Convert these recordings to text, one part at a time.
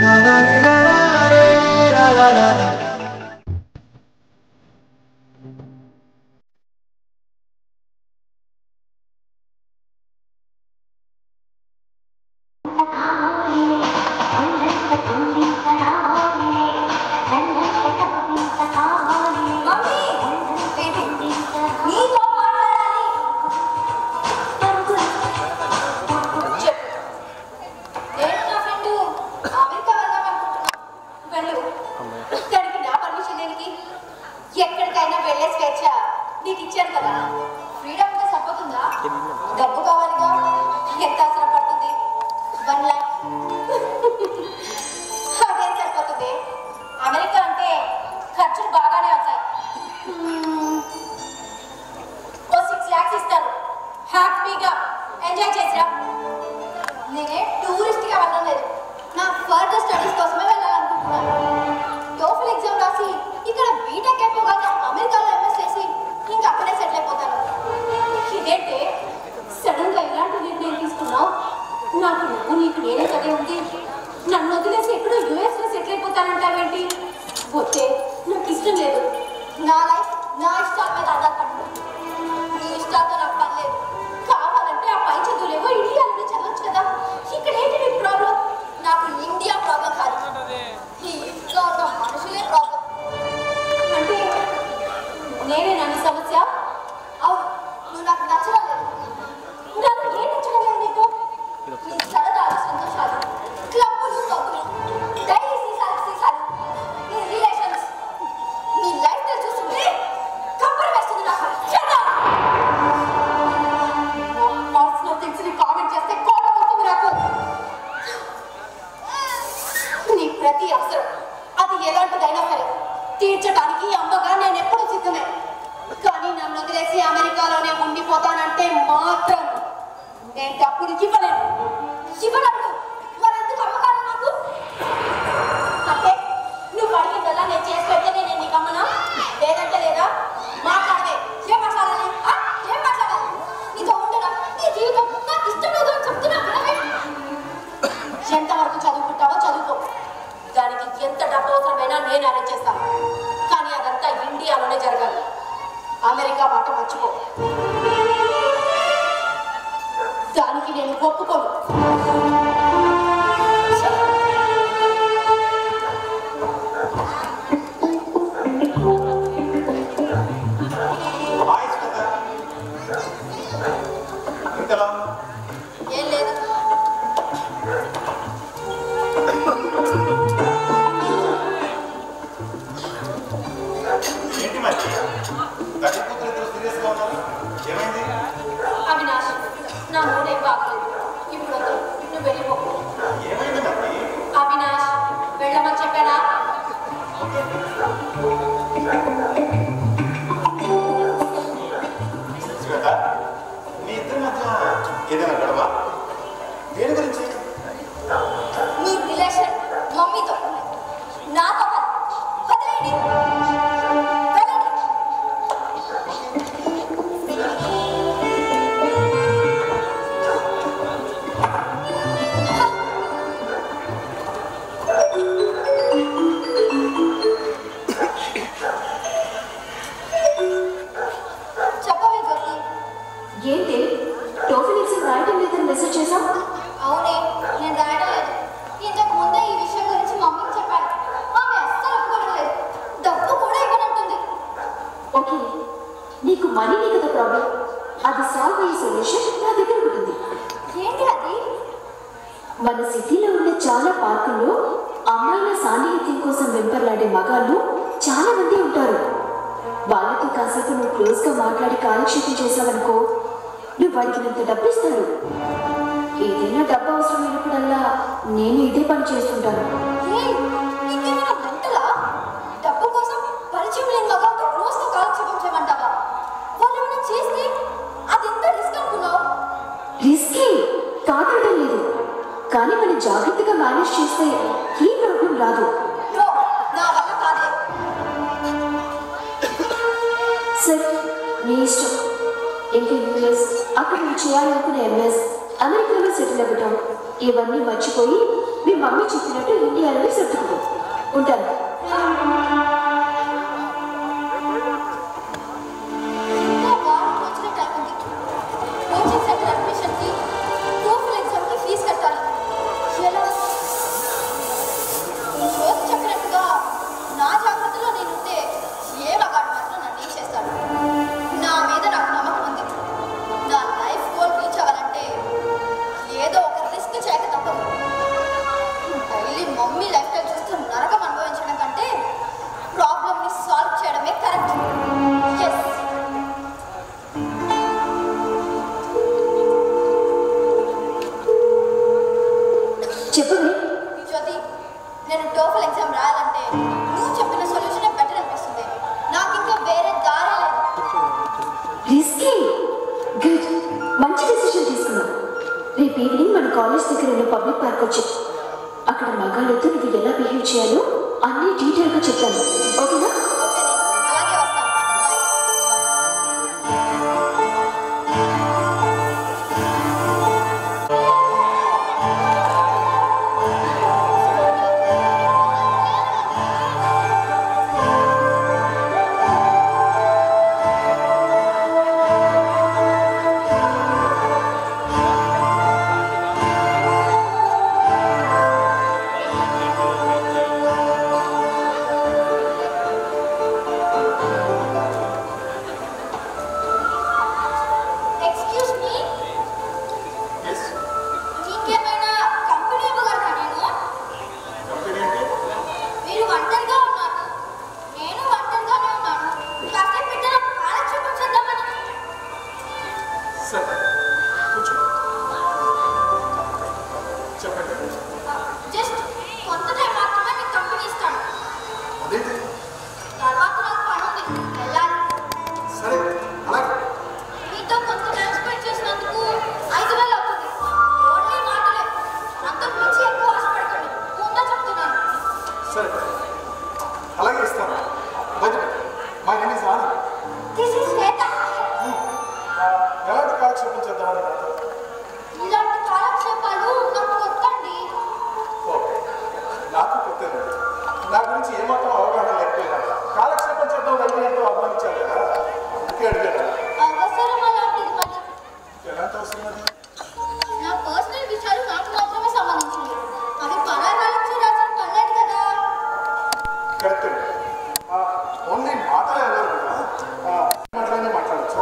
అక్కడ చేయాలనుకునే ఎంఎస్ అమెరికాలో సెటిల్ అవ్వటం ఇవన్నీ మర్చిపోయి మీ మమ్మీ చెప్పినట్టు ఇండియాలోనే సర్దుకుపో. ఉంటాను. రేపు ఈవినింగ్ మన కాలేజ్ దగ్గర ఉన్న పబ్లిక్ పార్క్ వచ్చి అక్కడ మగాళ్ళతో నువ్వు ఎలా బిహేవ్ చేయాలో అన్ని డీటెయిల్గా చెప్తాను. ఓకేనా? నా గురించి ఏమాత్రం అవగాహన లేకపోయినా కాలక్షేపం చేద్దాం ఎంతో అభిమానించాలి కదా, అందుకే అడిగాను. ఎలాంటి అవసరం అది? నా పర్సనల్ విషయాలు నాకు మాత్రమే సంబంధించినవి. అవి పరాయి వాళ్ళకి రాసిన పర్లేదు కదా. కరెక్ట్. ఓన్లీ మాటలే అన్నారు కదా, మాటలనే మాట్లాడచ్చు.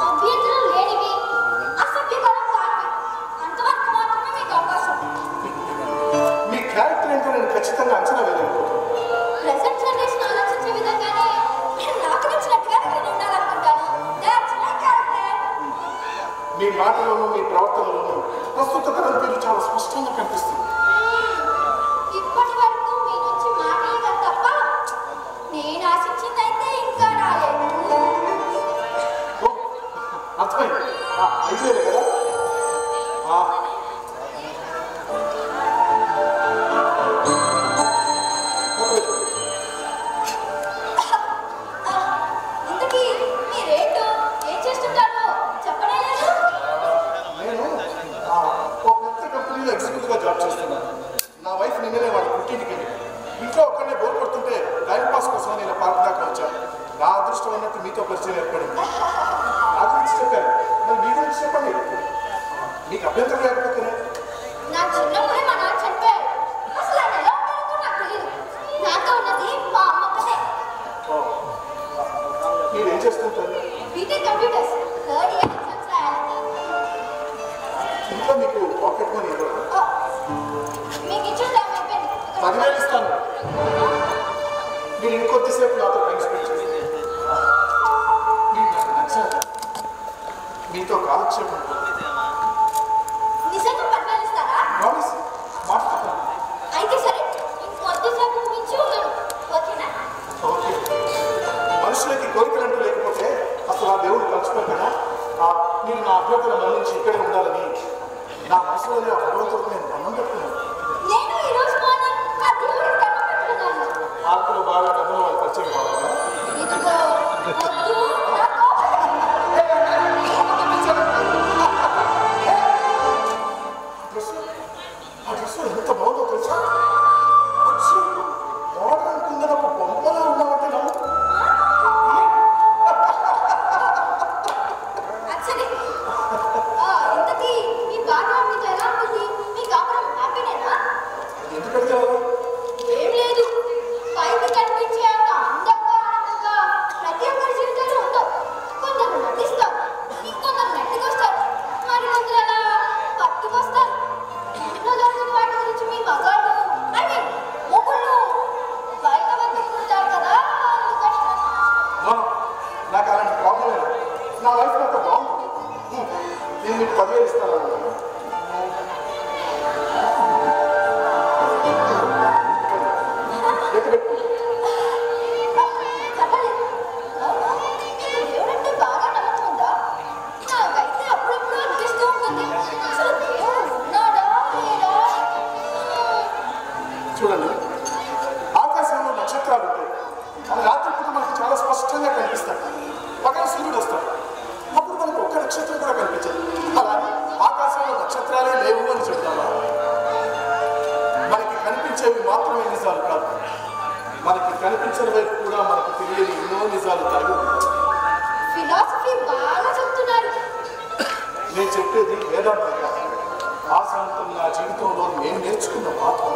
అభ్యంతరం లేనివి, అసభ్యకరం కానివి, అంతవరకు మాత్రమే మీకు అవకాశం. మీ క్యారెక్టర్ ఏంటో నేను ఖచ్చితంగా అంచనా వేయలేదు. ప్రెసెంట్ జనరేషన్ ఆలోచించే విధంగానే నాకు నచ్చినట్టుగానే నేను ఉండాలనుకుంటాను. మీ మాటలోనూ మీ ప్రవర్తనలోనూ ప్రస్తుత తరం తీరు చాలా స్పష్టంగా కనిపిస్తుంది. ఇప్పటి వరకు మీ నుంచి మాటలుగా తప్ప నేను ఆశించిందైతే ఇంకా రాలేదు. అర్థమైంది. అయిపోయారు కదా. ఇంతకీ మీరేంటో ఏం చేస్తుంటారో చెప్పనే లేదు. నేను ఒక పెద్ద కంపెనీలో ఎగ్జిక్యూటివ్గా జాబ్ చేస్తున్నాను. నా వైఫ్ నిన్ననే వాడి పుట్టింటికి వెళ్ళి ఇంట్లో ఒక్కనే బోర్ కొడుతుంటే టైం పాస్ కోసం నేను పార్క్ దాకా వచ్చాను. నా అదృష్టం అన్నట్టు మీతో పరిచయం ఏర్పడింది. నా గురించి చెప్పాను, మరి మీ గురించి చెప్పండి. మీకు అభ్యంతరం లేకపోతే. నా చిన్నప్పుడే మా నాన్న చెప్పారు. అసలు ఆయన ఎలా ఉంటారో నాకు తెలియదు. నాతో ఉన్నది మా అమ్మకనే. మీరేం చేస్తుంటారు? BTech computers third year exams రాయాలి. ఇంట్లో మీకు పాకెట్ మనీ ఇవ్వరు? మీకు ఇచ్చిన టైం అయిపోయింది. 10,000 ఇస్తాను. మీరు ఇంకొద్దిసేపు నాతో టైం స్పెండ్ చేసి మీకు నాకు నచ్చారు. మీతో కాలక్షేపం నిజంగా 10,000 ఇస్తారా? ప్రామిస్ మాట్లాడతాను. అయితే సరే, ఇంకొద్దిసేపు మించి ఉన్నాను. ఓకేనా? ఓకే. మనుషులకి కోరికలంటూ లేకపోతే అసలు ఆ దేవుడు కలుసుకోరు కదా. మీరు నా అభ్యర్థుల మళ్ళీ ఇక్కడే ఉండాలని నా మనసులోనే ఆ భగవంతుడికి నేను దండం పెట్టుకున్నాను. నేను ఈ రోజు మార్నింగ్ ఆ దేవుడికి దండం పెట్టుకున్నాను. ఆర్కులు బాగా డబ్బులు వాళ్ళు పరిచయం కావాలా? ఇదిగో వద్దు, నాకు ఆ డ్రెస్ ఎంత బాగుంది. చూడండి, ఆకాశంలో నక్షత్రాలు ఉంటాయి. అవి రాత్రిపూట మనకు చాలా స్పష్టంగా కనిపిస్తాయి. పక్కన సూర్యుడు వస్తాడు, అప్పుడు మనకు ఒక్క నక్షత్రం కూడా కనిపించదు. అలా ఆకాశంలో నక్షత్రాలే లేవు అని చెప్తావా? మనకి కనిపించేవి మాత్రమే నిజాలు కాదు, మనకి కనిపించిన వైపు కూడా మనకు తెలియని ఎన్నో నిజాలు దాగి ఉన్నాయి. ఫిలాసఫీ బాగా చెప్తున్నారు. నేను చెప్పేది వేదాంతం కాదు, ఆశాంతం నా జీవితంలో నేను నేర్చుకున్న పాఠం.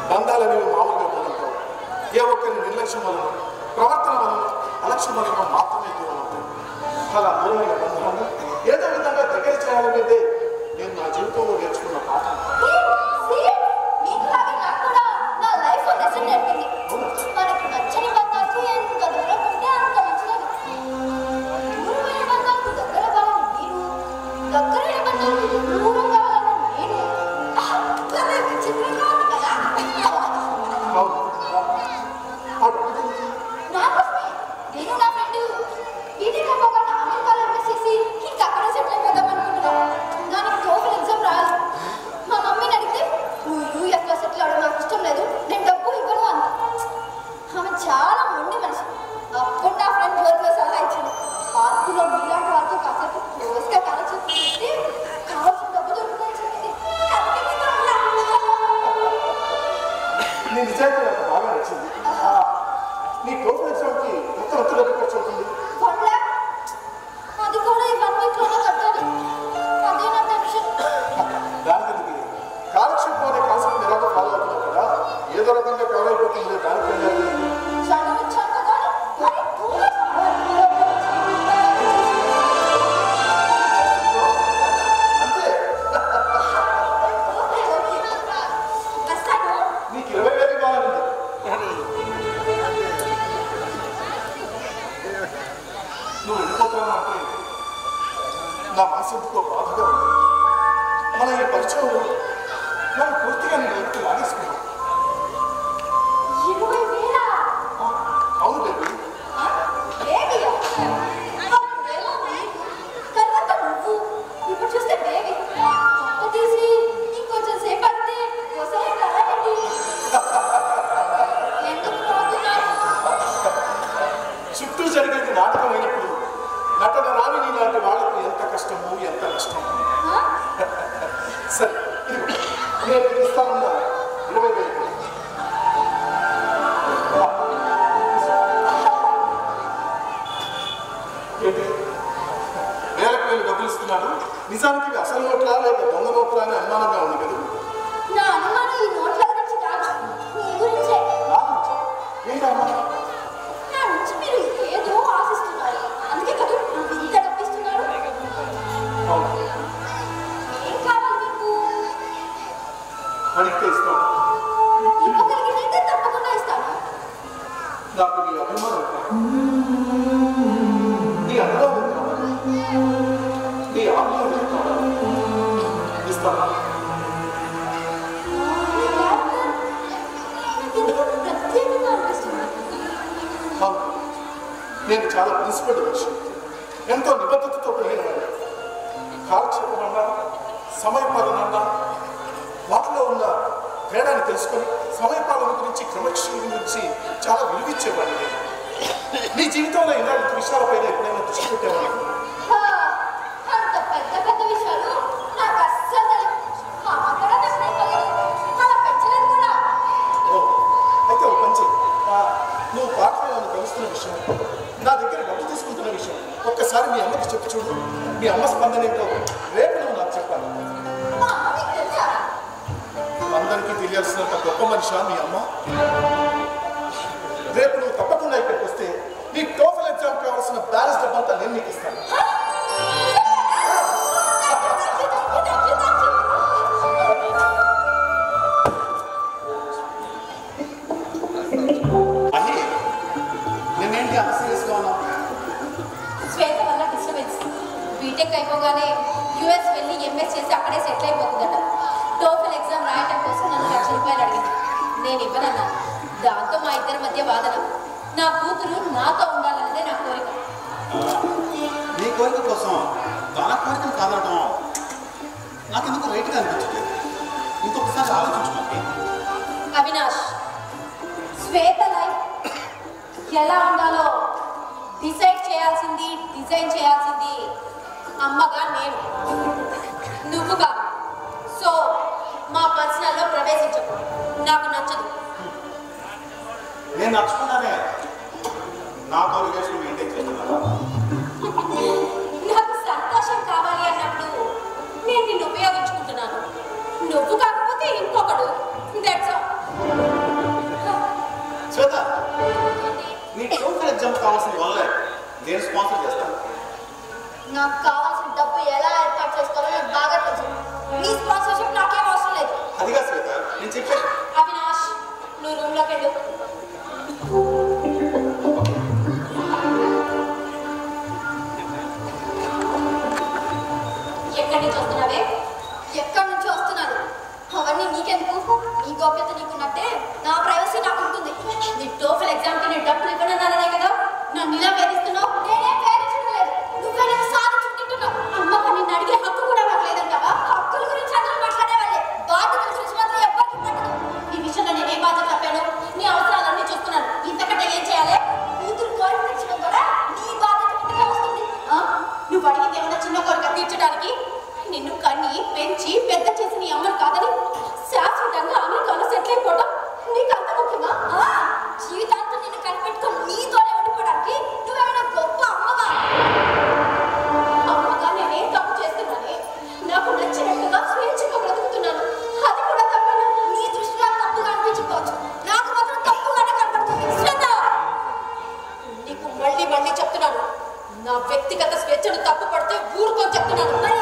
బంధాలనేవి మామూలుగా దూరంటావు. ఏ ఒక్కరి నిర్లక్ష్యం వలన, ప్రవర్తన వలన, అలక్ష్యం వలన మాత్రమే దూరం అవుతాయి. అలా దూరమైన బంధాన్ని ఏదో విధంగా దగ్గర చేయాలనేదే నేను నా జీవితంలో నేర్చుకున్న పాఠం. మనకు నచ్చని బంధానికి ఎంత దూరం ఉంటే అంత మంచిది. దూరమైన బంధాలకు దగ్గర కావాలని నేను, దగ్గరైన బంధాలకు దూరం కావాలని నేను. విచిత్రంగా ఉంది కదా. నాకోసమే నేను నా ఫ్రెండ్ బీటెక్ అయిపోగానే అమెరికాలో చేసి ఇంకా అక్కడ సెటిల్ అయిపోదాం అనుకుంటున్నాను. దానికి టోఫెల్ ఎగ్జామ్ రాయాలి. మా మమ్మీని అడిగితే నువ్వు యూఎస్లో సెటిల్ అవడం నాకు ఇష్టం లేదు, నేను డబ్బు ఇవ్వను అంది. ఆమె చాలా మొండి మనిషి. అప్పుడు నా ఫ్రెండ్ వర్క్లో సలహా ఇచ్చింది. పార్కులో మీలాంటి వాళ్ళతో కాసేపు క్లోజ్గా కాల్చి పెట్టి కావాల్సిన డబ్బు దొరుకుతుందని చెప్పింది. నీ నిజాయితీ నాకు బాగా నచ్చింది. నీ టోఫెల్ ఎగ్జామ్కి మొత్తం ఎంత డబ్బు ఖర్చు అవుతుంది? 1 lakh. అది కూడా ఈ 1 weekలోనే కట్టాలి. అదే నా టెన్షన్. దానికి కాలక్షేపం అనే కాన్సెప్ట్ ఎలాగో ఫాలో అవుతున్నావు కదా, ఏదో రకంగా కవర్ అయిపోతుంది. దానికి వెళ్ళాలి. చదివించాను కదా మరి అంతే. వస్తాను. నీకు 20,000 కావాలండి. నువ్వు వెళ్ళిపోతాను అంటే నా మనసుతో బాధగా ఉంది. మన ఈ పరిచయంలో మనం పూర్తిగా నేను వెనక్కి లాగేసుకున్నాం. 20,000. అవును బేబీ. బేబీయా? అప్పుడేమో నీకు, తర్వాత నువ్వు, ఇప్పుడు చూస్తే బేబీ. ఒక్క తీసి ఇంకొంచెం సేపు అంటే ఒకసారి కలగండి. ఎందుకు పోతున్నాను? చుట్టూ జరిగేది నాటకం అయినప్పుడు నటన రాని నీలాంటి వాళ్ళకు ఎంత కష్టమో ఎంత నష్టమో. సరే, ఇదిగో నేను నీకు ఇస్తానన్నా 20,000. ఏంటి వేలకు వేలు డబ్బులు ఇస్తున్నాడు? నిజానికి ఇవి అసలు నోట్లా లేక దొంగ నోట్లా అని అనుమానంగా ఉంది కదా. నా అనుమానం ఈ నోట్ల గురించి కాదు, నీ గురించే. ఏంటమ్మా? నా నుంచి మీరు ఏదో ఆశిస్తున్నారు, అందుకే కదా నాకు ఇంత డబ్బిస్తున్నారు. అవును, ఏం కావాలి మీకు? అడిగితే ఇస్తాను. ఇవ్వగలిగినైతే తప్పకుండా ఇస్తాను. నాకు నీ అభిమానం కావాలి, నీ అనుభవం కావాలి, నీ ఆత్మీయత కావాలి. ఇస్తాను. ప్రత్యేకంగా అనిపిస్తుంది. అవును, నేను చాలా ప్రిన్సిపల్డ్ మనిషి, ఎంతో నిబద్ధతతో పెరిగినవాడు. కాలక్షేపం అన్నా, సమయపాలన అన్నా, వాటిలో ఉన్న తేడాన్ని తెలుసుకొని సమయపాలన గురించి, క్రమశిక్షణ గురించి చాలా విలువిచ్చేవాడిని. నీ జీవితంలో ఇలాంటి విషయాలపైన ఎప్పుడైనా దృష్టి పెట్టేవాడిని? అంత పెద్ద పెద్ద విషయాలు నాకు అస్సలు తెలియదు. మా అమ్మ కూడా నాకు నేర్పలేదు, అలా పెంచలేదు కూడా. ఓ, అయితే ఒక పని చెయ్యి. నువ్వు పాటలో నన్ను కలుస్తున్న విషయం, నా దగ్గర డబ్బు తీసుకుంటున్న విషయం ఒక్కసారి మీ అమ్మకి చెప్పి చూడు. మీ అమ్మ స్పందన ఏంటో రేపు నువ్వు నాకు చెప్పాలి. మా అమ్మ మీకు తెలుసా? అందరికీ తెలియాల్సినంత గొప్ప మనిషి మీ అమ్మ. రేపు నువ్వు తప్పకుండా ఇక్కడికి వస్తే నీ టోఫెల్ ఎగ్జామ్ కావాల్సిన బ్యాలెన్స్ డబ్బంతా నేను నీకు ఇస్తాను. అహి, నేనేంటి అంత సీరియస్గా ఉన్నావు? శ్వేత వల్ల డిస్టర్బెన్స్. బీటెక్ అయిపోగానే యూఎస్ వెళ్ళి ఎంఎస్ చేసి అక్కడే సెటిల్ అయిపోతుందట. టోఫెల్ ఎగ్జామ్ రాయటం కోసం నన్ను ₹1,00,000 అడిగింది. నేను ఇవ్వనన్నా. దాంతో మా ఇద్దరి మధ్య వాదన. నా కూతురు నాతో ఉండాలన్నదే నా కోరిక. నీ కోరిక కోసం తన కోరికను కాదనడం నాకెందుకు రైట్గా అనిపించలేదు. ఒకసారి ఆలోచించుకోండి. అవినాష్, శ్వేత లైఫ్ ఎలా ఉండాలో డిసైడ్ చేయాల్సింది, డిజైన్ చేయాల్సింది అమ్మగా నేను, నువ్వుగా. సో మా పర్సనల్లో ప్రవేశించకు, నాకు నచ్చదు. నేను నచ్చుకున్నానే నాతో రిలేషన్ మెయింటైన్ చేస్తున్నాను. నాకు సంతోషం కావాలి అన్నప్పుడు నేను నిన్ను ఉపయోగించుకుంటున్నాను. నువ్వు కాకపోతే ఇంకొకడు. That's all. శ్వేత, నీ టోఫెల్ ఎగ్జామ్ కావాల్సిన వల్లే నేను స్పాన్సర్ చేస్తాను. నాకు కావాల్సిన డబ్బు ఎలా ఏర్పాటు చేసుకోవాలో నాకు బాగా తెలుసు. నీ స్పాన్సర్షిప్ నాకేం అవసరం లేదు. అదిగా శ్వేత, నేను చెప్పాను. అవినాష్, నువ్వు రూమ్లోకి వెళ్ళు. ఎక్కడి నుంచి వస్తున్నావే? ఎక్కడి నుంచి వస్తున్నాను? అవన్నీ నీకెందుకు? నీ గోప్యత నీకున్నట్టే నా ప్రైవసీ నాకు ఉంటుంది. నీ టోఫెల్ ఎగ్జామ్కి నేను డబ్బులు ఇవ్వనన్నానే కదా నన్ను ఇలా వేధిస్తున్నావు. నేనేం వేధించడం లేదు, నువ్వే నేను సాధించుకుంటున్నావు. అమ్మకు నిన్ను అడిగే హక్కు కూడా నాకు లేదంటావా? హక్కుల గురించి అందరూ మాట్లాడేవాళ్ళే, బాధ్యతల గురించి మాత్రం ఎవ్వరికి పట్టదు. ఈ విషయంలో నేనేం బాధ్యత తప్పాను? నీ అవసరాలన్నీ చూస్తున్నాను. ఇంతకంటే ఏం చేయాలి? కూతురు కోరిక తీర్చడం కూడా నీ బాధ్యత కిందకే వస్తుంది. నువ్వు అడిగింది ఏమన్నా చిన్న కోరిక తీర్చడానికి? నిన్ను కన్ని పెంచి పెద్ద చేసి నీ అమ్మను కాదని శాశ్వతంగా అమెరికాలో సెటిల్ అయిపోవడం నీకు అంత ముఖ్యమా? జీవితాంతం నిన్ను కనిపెట్టుకొని నీతోనే ఉండిపోవడానికి నువ్వేమైనా గొప్ప అమ్మవా? అమ్మగా నేనేం తప్పు చేస్తున్నానే? నాకు నచ్చినట్టుగా స్వేచ్ఛగా బ్రతుకుతున్నాను. అది కూడా తప్పేనా? నీ దృష్టిలో తప్పుగా అనిపించుకోవచ్చు, నాకు మాత్రం తప్పుగానే కనపడుతుంది. శ్వేత, నీకు మళ్ళీ మళ్ళీ చెప్తున్నాను, నా వ్యక్తిగత స్వేచ్ఛను తప్పు పడితే ఊరుకొని చెప్తున్నాను. మరి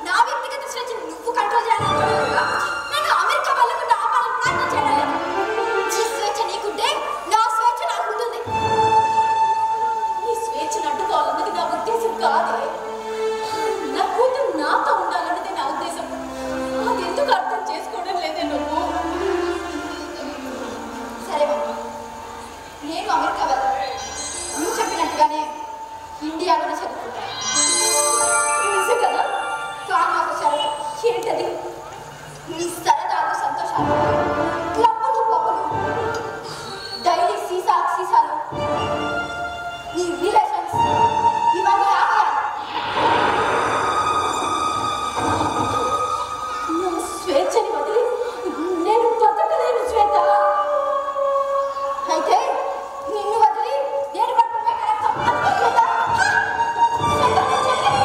నా వ్యక్తిగత స్వేచ్ఛను నువ్వు కంట్రోల్ చేయాలనుకోలేదుగా? నేను అమెరికా వెళ్ళకుండా ఆపాలని ప్రయత్నం చేయలేదు. నీ స్వేచ్ఛ నీకుంటే నా స్వేచ్ఛ నాకు ఉంటుంది. నీ స్వేచ్ఛను అడ్డుకోవాలన్నది నా ఉద్దేశం కాదే. నా కూతురు నాతో ఉండాలన్నది నా ఉద్దేశం. అది ఎందుకు అర్థం చేసుకోవడం లేదే నువ్వు? సరే బాబు, నేను అమెరికా వెళ్ళాను. నువ్వు చెప్పినట్టుగానే ఇండియాలోనే చదువుకుంటాను. నిజంగా కానీ ఒక షరతు. ఏంటది? నీ సరదాలు, సంతోషాలు, క్లబ్బులు, పబ్బులు, డైలీ సీసాలు, నీ రిలేషన్స్ ఇవన్నీ ఆపేయాలి. నా స్వేచ్ఛని వదిలి నేను బతకలేను శ్వేత. అయితే నిన్ను వదిలి నేను బతకమే కరెక్ట్ అనుకోలేదా? శ్వేత, నేను చెప్పేది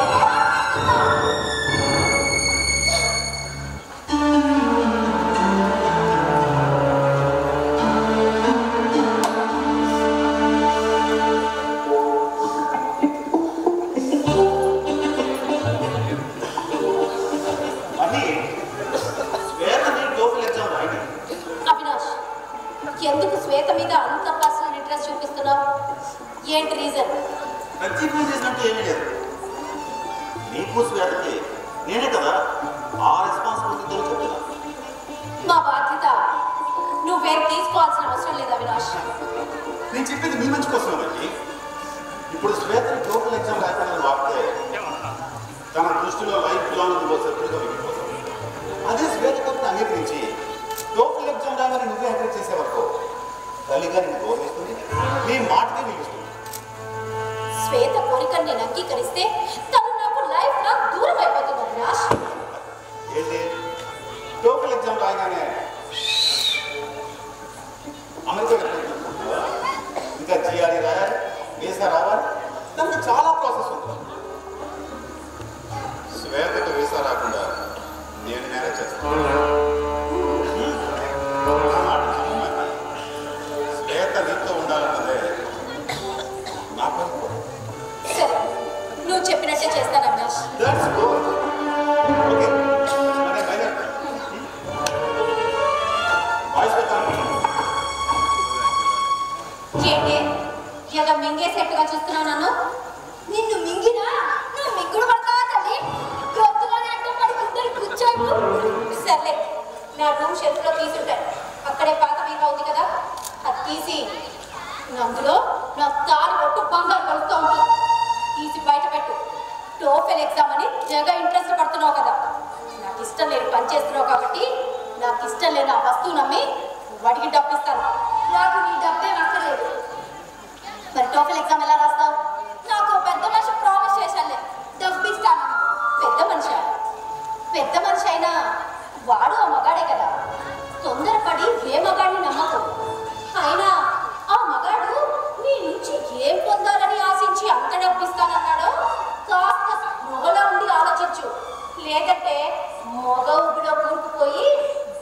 అది శ్వేత నీ టోఫెల్ ఎగ్జామ్ రాయండి. అవినాష్, ఎందుకు శ్వేత మీద అంత పర్సనల్ ఇంట్రెస్ట్ చూపిస్తున్నావు? ఏంటి రీజన్? ప్రత్యేకమైన రీజన్ అంటే ఏమీ లేదు. నీకు శ్వేతకి నేనే కదా ఆ రెస్పాన్సిబిలిటీతో చెప్తున్నా. మా బాధ్యత నువ్వేం తీసుకోవాల్సిన అవసరం లేదు అవినాష్. నేను చెప్పేది మీ మంచి కోసం అండి. ఇప్పుడు శ్వేతని టోఫెల్ ఎగ్జామ్ రాయడానికి వాడితే తన దృష్టిలో లైఫ్ లాంగ్ సెటిల్గా మిగిలిపోతుంది. అదే శ్వేత కొత్త అంగీకరించి టోఫెల్ ఎగ్జామ్ రాయమని నువ్వే ఎంకరేజ్ చేసే వరకు తల్లిగా నేను గౌరవిస్తుంది, నీ మాటకి నిలుస్తుంది. శ్వేత కోరికను నేను అంగీకరిస్తే తను నాకు లైఫ్ లో దూరం అయిపోతుంది అవినాష్. ఏంటి టోఫెల్ ఎగ్జామ్ రాయగానే అమెరికా వెళ్ళిపోతుందా? ఇంకా జిఆర్ఈ రాయాలి, వీసా రావాలి, దానికి చాలా ప్రాసెస్ ఉంటుంది. శ్వేతకు వీసా రాకుండా నేను మేనేజ్ చేస్తాను. శ్వేత నీతో ఉండాలన్నదే నా కోరిక. సరే, నువ్వు చెప్పినట్టే చేస్తాను అవినాష్. That's good. Okay. మరి బయలుదేరుతాను. వాయిస్ పెట్టాను. ఏంటి ఏదో మింగేసేట్టుగా చూస్తున్నావు నన్ను? నిన్ను మింగినా నువ్వు మింగుడు పడతావా తల్లి? గొంతులోనే అంటే మరి గుంటలు కూర్చోవు. సర్లే, నా రూమ్ షెల్ఫ్లో తీసుంటాయి. అక్కడే పాత వీగా ఉంది కదా, అది తీసి అందులో నా తారి ఒట్టు బంగారు కలుస్తూ ఉంటుంది. తీసి బయట పెట్టు. టోఫెల్ ఎగ్జామ్ అని తెగ ఇంట్రెస్ట్ పడుతున్నావు కదా. నాకు ఇష్టం లేదు పని చేస్తున్నావు కాబట్టి నాకు ఇష్టం లేని ఆ వస్తువు నమ్మి వాడికి డబ్బు ఇస్తాను. నాకు నీ డబ్బే నక్కలేదు. మరి టోఫెల్ ఎగ్జామ్ ఎలా రాస్తావు? నాకు పెద్ద మనిషి ప్రామిస్ చేశానులే, డబ్బు ఇస్తాను. పెద్ద మనిషి అయినా వాడు ఆ మగాడే కదా. తొందరపడి ఏ మగాడిని నమ్మకు. అయినా ఆ మగాడు నీ నుంచి ఏం పొందాలని ఆశించి అంత డబ్బు ఇస్తానన్నాడో కాస్త మొగలో ఉండి ఆలోచించు. లేదంటే మొగ ఊపిలో కూరుకుపోయి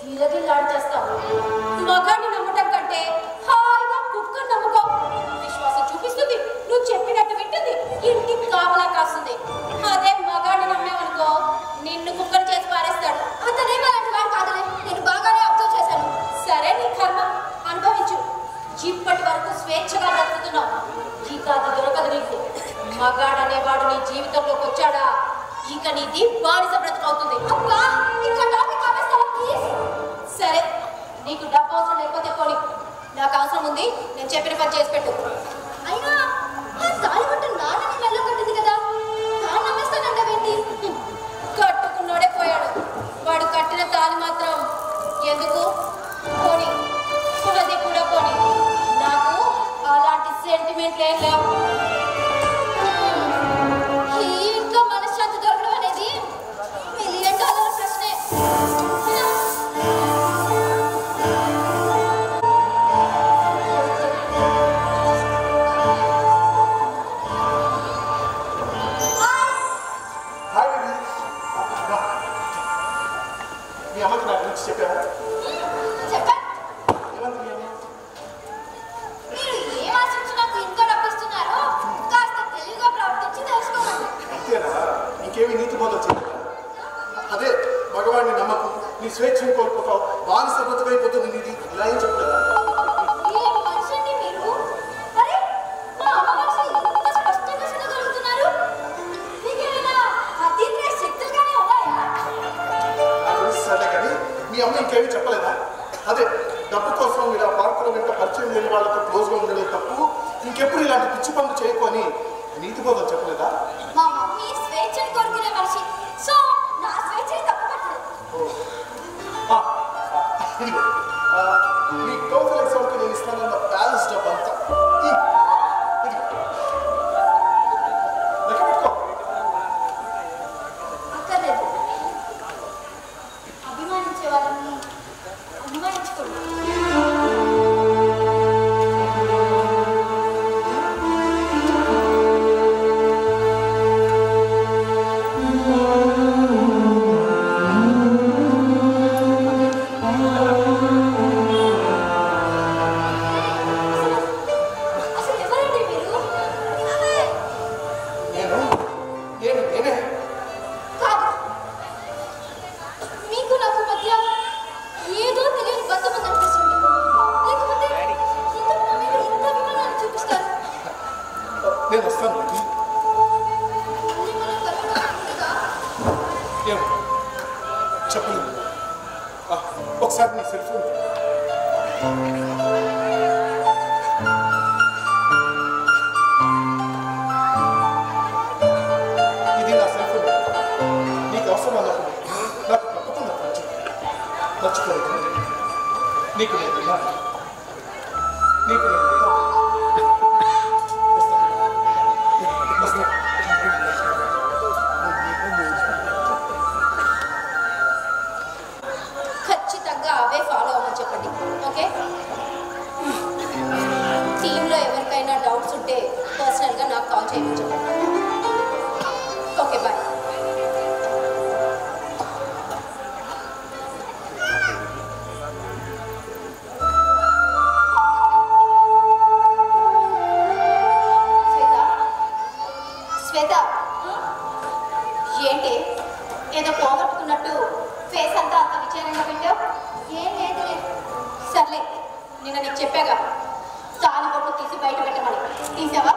గిలగిల్లాడిచేస్తావు. మగాడిని నమ్మటం కంటే హాయిగా కుక్కను నమ్ముకో. విశ్వాసం చూపిస్తుంది, నువ్వు చెప్పినట్టు వింటుంది, ఇంటికి కావలా కాస్తుంది. అదే మగాడిని నమ్మేవనుకో నిన్ను కుక్కను చేసి పారేస్తాడు. అతనేమో అలాంటి వాడు కాదులే, నేను బాగానే అబ్జర్వ్ చేశాను. సరే నీ కర్మ అనుభవించు. ఇప్పటి వరకు స్వేచ్ఛగా బ్రతుకుతున్నావు, ఇక అది దొరకదు నీకు. మగాడనేవాడు నీ జీవితంలోకి వచ్చాడా ఇక నీది బానిస బ్రతుకవుతుంది. సరే నీకు డబ్బు అవసరం లేకపోతే పోనీ, నాకు అవసరం ఉంది, నేను చెప్పిన పని చేసి పెట్టు. అయినా తాళిబట్టు నాన్నని మెల్ల కట్టింది కదా, నాన్న నమ్మేస్తానంటావేంటి? కట్టుకున్నాడే పోయాడు, వాడు కట్టిన తాళి మాత్రం ఎందుకు? పోనీ అది కూడా పోనీ, నాకు అలాంటి సెంటిమెంట్లు ఏం లేవు. ఈ ఇంట్లో మనశ్శాంతి దొరకడం అనేది $1 మిలియన్ ప్రశ్నే. మీ అమ్మకి నా గురించి చెప్పారా? చెప్పండి. ఏమంది మీ అమ్మ? మీరు ఏం ఆశించి నాకు ఇంత డబ్బిస్తున్నారో కాస్త తెలివిగా ప్రవర్తించి తెలుసుకోవాలి. అంతేనా? ఇంకేమి నీతి బోధ వచ్చింది? అదే మగవాడిని నమ్మకు, నీ స్వేచ్ఛను కోల్పోతావు, బానిస బ్రతుకైపోతుంది నీది, ఇలా ఏం చెప్పలేదా? ఏం మనిషండి మీరు? అరే మా అమ్మ మనసు ఇంత స్పష్టంగా చదవగలుగుతున్నారు. మీకేమైనా అతీంద్రియ శక్తులుగానే ఉన్నాయా? నాకు సరే కానీ మీ అమ్మ ఇంకేమీ చెప్పలేదా? అదే డబ్బు కోసం ఇలా పార్కుల వెంట పరిచయం లేని వాళ్ళతో క్లోజ్గా ఉండడం తప్పు, ఇంకెప్పుడు ఇలాంటి పిచ్చి పనులు చేయకు అని నీతి బోధం చెప్పలేదా? మా మమ్మీ స్వేచ్ఛను కోరుకునే మనిషి, సో నా స్వేచ్ఛని తప్పుపట్టలేదు. ఇదిగో మీ టోఫెల్ ఎగ్జామ్కి నేను ఇస్తానన్న బ్యాలెన్స్ డబ్బు అంతా ఇదిగో లెక్క పెట్టుకో. అక్కర్లేదు, అభిమానించే వాళ్ళని అనుమానించుకోండి. అసలు ఎవరండి మీరు? నేనే కాదు, మీకు నాకు మధ్య ఏదో తెలియని బంధం అనిపిస్తుంది. లేకపోతే ఎందుకు నా మీద ఇంత అభిమానాన్ని చూపిస్తారు? నేను వస్తాను. మళ్ళీ మనం కలవడం ఏం చెప్పలేదు? ఒకసారి నీ సెల్ ఫోన్ ఇది నా సెల్ ఫోన్, నీకు అవసరం అన్నప్పుడు నాకు తప్పకుండా మర్చిపోలేదు. నీకు నేను ఉన్నాను, నీకు నేను ఉన్నాను. వస్తాను. ఖచ్చితంగా అవే ఫాలో అవ్వమని చెప్పండి, ఓకే? టీంలో ఎవరికైనా డౌట్స్ ఉంటే పర్సనల్గా నాకు కాల్ చేయమని చెప్పండి. Okay, bye. శ్వేత, ఏంటి ఏదో పోగొట్టుకున్నట్టు ఫేస్ అంతా అంత విచారంగా పెట్టావు? ఏం లేదు. సర్లే, నిన్న నీకు చెప్పాగా తాళి బొట్టు తీసి బయట పెట్టమని, తీసావా?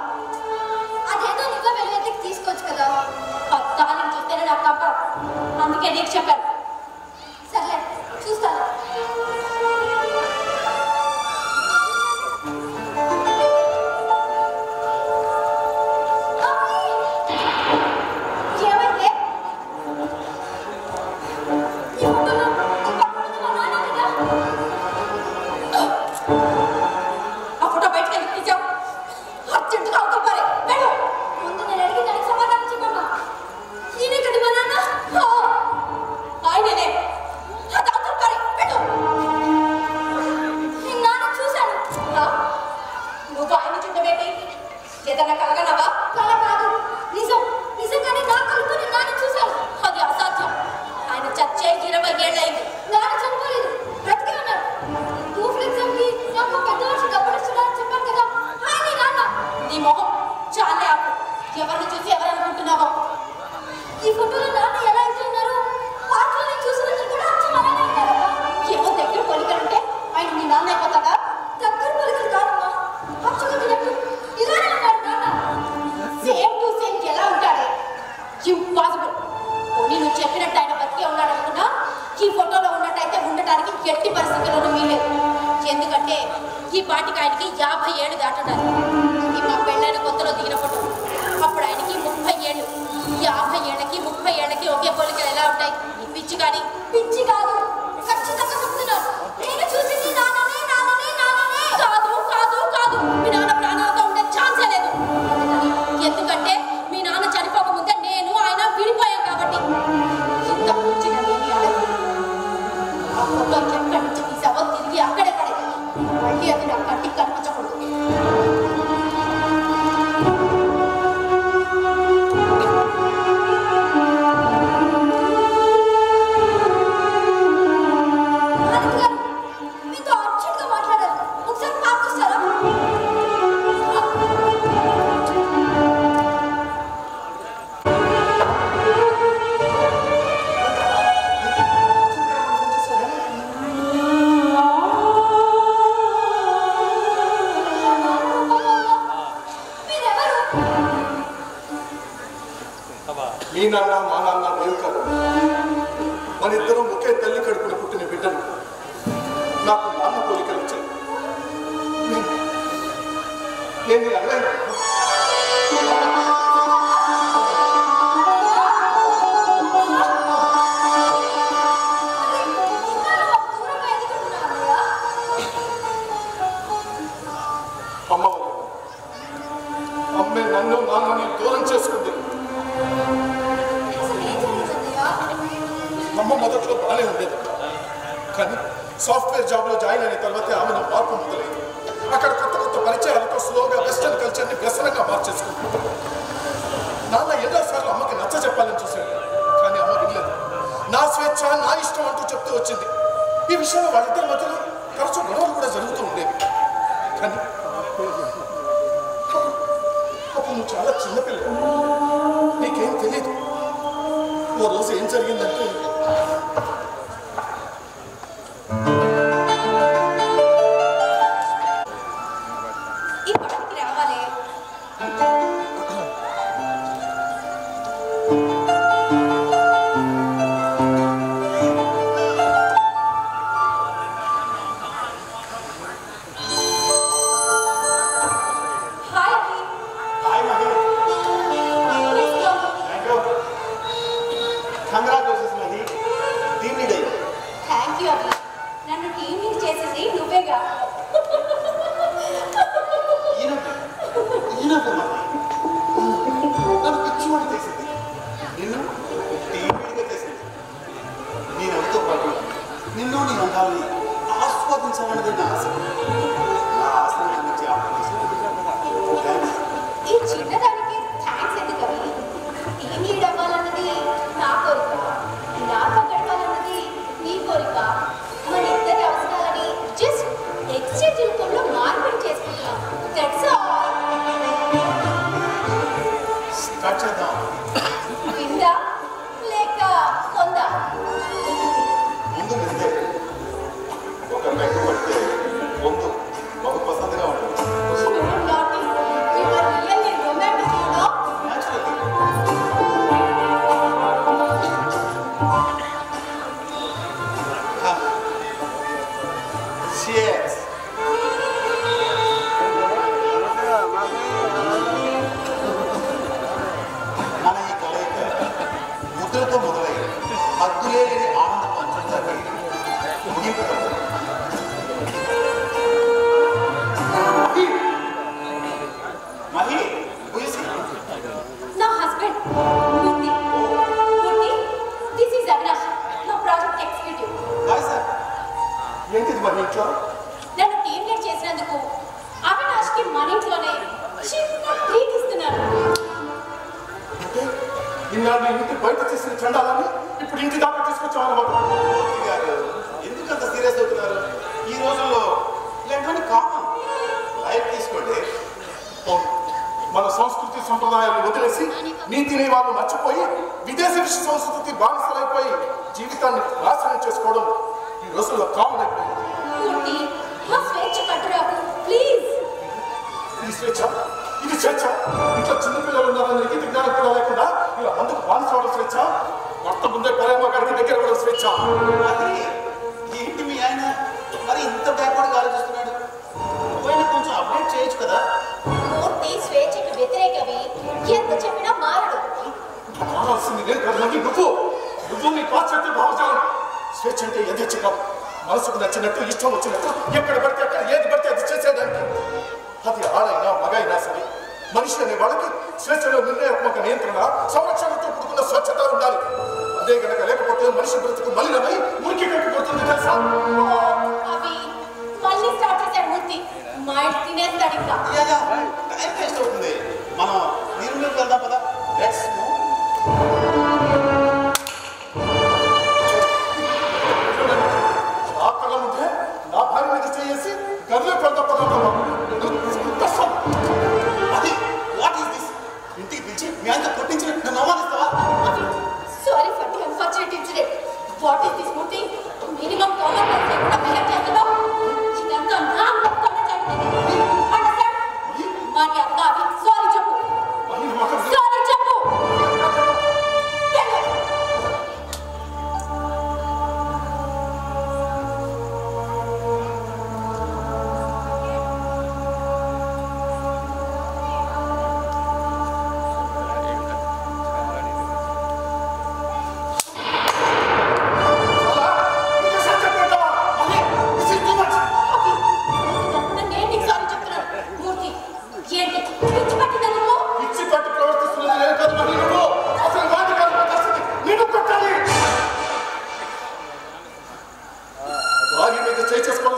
అదేదో నువ్వు వెలువెత్తికి తీసుకోవచ్చు కదా. తాళిని చూస్తేనే నాకు తప్ప, అందుకే నీకు చెప్పాను. సర్లే, చూస్తాను. ఏమైంది? ఈ ఫోటోలో పక్కన మా నాన్న ఈ పాటికి ఆయనకి 50 ఏళ్ళు దాటున్నారు. ఈ మా పెళ్ళైన కొత్తలో దిగిన ఫోటో. అప్పుడు ఆయనకి 30 ఏళ్ళు. 50 ఏళ్ళకి 30 ఏళ్ళకి ఒకే పోలికలు ఎలా ఉంటాయి? ఈ పిచ్చి కానీ పిచ్చి కాదు, ఖచ్చితంగా చెప్తున్నాను. నేను చూసింది నాన్ననే నాన్ననే నాన్ననే. కాదు కాదు కాదు, మీ నాన్న ప్రాణాలతో ఉండే ఛాన్సే లేదు. ఎందుకంటే మీ నాన్న చనిపోకముందే నేను ఆయన విడిపోయాం కాబట్టి. ఇంత పిచ్చిన నేను అడగను. ఆ ఫోటో ఎక్కడి నుంచి తీసావో తిరిగి అక్కడే పడేది. మళ్ళీ అది నా కంటికి కనిపించకూడదు. మీతో అర్జెంట్గా మాట్లాడాలి. ఒకసారి పార్క్ వస్తారా? మీరెవరు? మీ నాన్న మా నాన్న నేను కాదు. మన ఇద్దరం ఒకే తల్లి కడుపున పుట్టిన బిడ్డలు. నాకు నాన్న పోలికలు వచ్చాయి. నేను నీ అన్నయ్య. అమ్మ వల్ల అమ్మే నన్ను నాన్నని దూరం చేసుకుంది. అమ్మ మొదట్లో బాగానే ఉండేది, కానీ సాఫ్ట్వేర్ జాబ్లో జాయిన్ అయిన తర్వాత ఆమె మార్పు మొదలైంది. అక్కడ కొత్త కొత్త పరిచయాలతో స్లోగా వెస్టర్న్ కల్చర్ని వ్యసనంగా మార్చేసుకుంది. నాన్న ఎన్నోసార్లు అమ్మకి నచ్చ చెప్పాలని చూశాడు, కానీ అమ్మ వినలేదు. నా స్వేచ్ఛ నా ఇష్టం అంటూ చెప్తూ వచ్చింది. ఈ విషయంలో వాళ్ళిద్దరి మధ్యలో తరచూ గొడవలు కూడా జరుగుతూ ఉండేవి. కానీ అప్పుడు నువ్వు చాలా చిన్నపిల్ల, నీకేం తెలియదు. ఓ రోజు ఏం జరిగిందంటే, ఈ పాటికి రావాలి. Hi Abhi. Hi Mahi. Please come. Thank you. Congratulations Mahi. Team lead అయ్యా. థ్యాంక్ యూ అభి. నన్ను టీం లీడ్ చేసేది నువ్వేగా. ఈయనకు మహి నన్ను పిచ్చివాడు చేసింది, నిన్ను టీమ్ లీడ్గా చేసింది. నీ నవ్వుతో పాటు నిన్ను నీ అందాలని ఆస్వాదించాలన్నది నా ఆశ. నా ఆశను నమ్మించి థ్యాంక్స్. ఈ చిన్నదానికి థ్యాంక్స్ ఎందుకు అభి? టీం లీడ్ అవ్వాలన్నది నా కోరిక, నాతో గడపాలన్నది నీ కోరిక. మన ఇద్దరి అవసరాలని జస్ట్ ఎక్స్చేంజ్ రూపంలో మార్పిడి చేసుకుంటున్నాం. That's all. స్టార్ట్ చేద్దాం. విందా లేక కొందా? ముందు నిందే ఒక పెగ్గు పడితే ముందు బహు పసందుగా ఉంటుంది. Don't naughty. You are really romantic, you know? Naturally. Cheers. మన ఈ కలయిక ముద్రతో మొదలై హద్దులే లేని ఆనంద పంచడానికి ముగింపు తప్పదు. Mahi, who is he? నా husband Murthy. Murthy, this is Avinash, నా ప్రాజెక్ట్ ఎగ్జిక్యూటివ్. Hi sir. ఏంటిది మరి ఇంట్లో? నన్ను టీమ్ లీడ్ చేసినందుకు అవినాష్కి మన ఇంట్లోనే చిన్న ట్రీట్ ఇస్తున్నాను. అంటే ఇన్నాళ్ళు ఇంటి బయట చేసిన చండాలని ఇప్పుడు ఇంటి దాకా తీసుకొచ్చామన్నమాట. మూర్తి గారు ఎందుకంత సీరియస్ అవుతున్నారు? ఈ రోజుల్లో ఇలాంటివన్నీ కామన్. లైఫ్ తీసుకోండి. అవును, మన సంస్కృతి సంప్రదాయాలు వదిలేసి నీతి నియమాలు మర్చిపోయి విదేశీ సంస్కృతి బానిసలైపోయి జీవితాన్ని నాశనం చేసుకోవడం ఈ రోజుల్లో కామన్ అయిపోయింది. మూర్తి, మా స్వేచ్ఛ కట్టురాకు ప్లీజ్. ఇది స్వేచ్ఛ, ఇది స్వేచ్ఛ. ఇంట్లో చిన్నపిల్లలు ఉన్నారని నీకు జ్ఞానం కూడా లేకుండా ఇలా అందుకు బానిసవడం స్వేచ్ఛ. మొత్తం ముందే ప్రేమ గారికి దగ్గర కూడా స్వేచ్ఛ. అది ఏంటి మీ ఆయన మరి ఇంత బ్యాక్వర్డ్గా ఆలోచిస్తున్నాడు? నువ్వు నీ పాశ్చాత్య భావజాలం. స్వేచ్ఛ అంటే యథేచ్ఛ కాదు, మనసుకు నచ్చినట్టు ఇష్టం వచ్చినట్టు ఎక్కడ పడితే అక్కడ ఏది పడితే అది చేసేదానికి. అది ఆడైనా మగైనా సరే మనిషి అనే వాళ్ళకి స్వేచ్ఛలో నిర్ణయాత్మక నియంత్రణ, సంరక్షణతో కూడుకున్న స్వచ్ఛత ఉండాలి. అదే గనక లేకపోతే మనిషి బ్రతుకు మలినమై మురికి కట్టుకుంటుంది తెలుసా. అవి మళ్ళీ స్టార్ట్ చేశాడు మూర్తి. మా ఇంటి తినేస్తాడు ఇంకా. టైం వేస్ట్ అవుతుంది. మనం నీరు మీద వెళ్దాం కదా. Let's move. నా కళ్ళ ముందే నా భార్య మీద చేసి గదిలో పెడతాం. అది వాట్ ఈస్ దిస్? ఇంటికి పిలిచి మీ అంతా కొట్టించినట్టు నన్ను అవమానిస్తావా? Sorry for the unfortunate incident. What is this Murthy? Minimum common sense లేకుండా బిహేవ్ చేస్తున్నావు. ఇదంతా నా మొత్తంలో జరిగింది. అండర్స్టాండ్? మరి అక్క అవి సారీ చెప్పు. సారీ చెప్పు.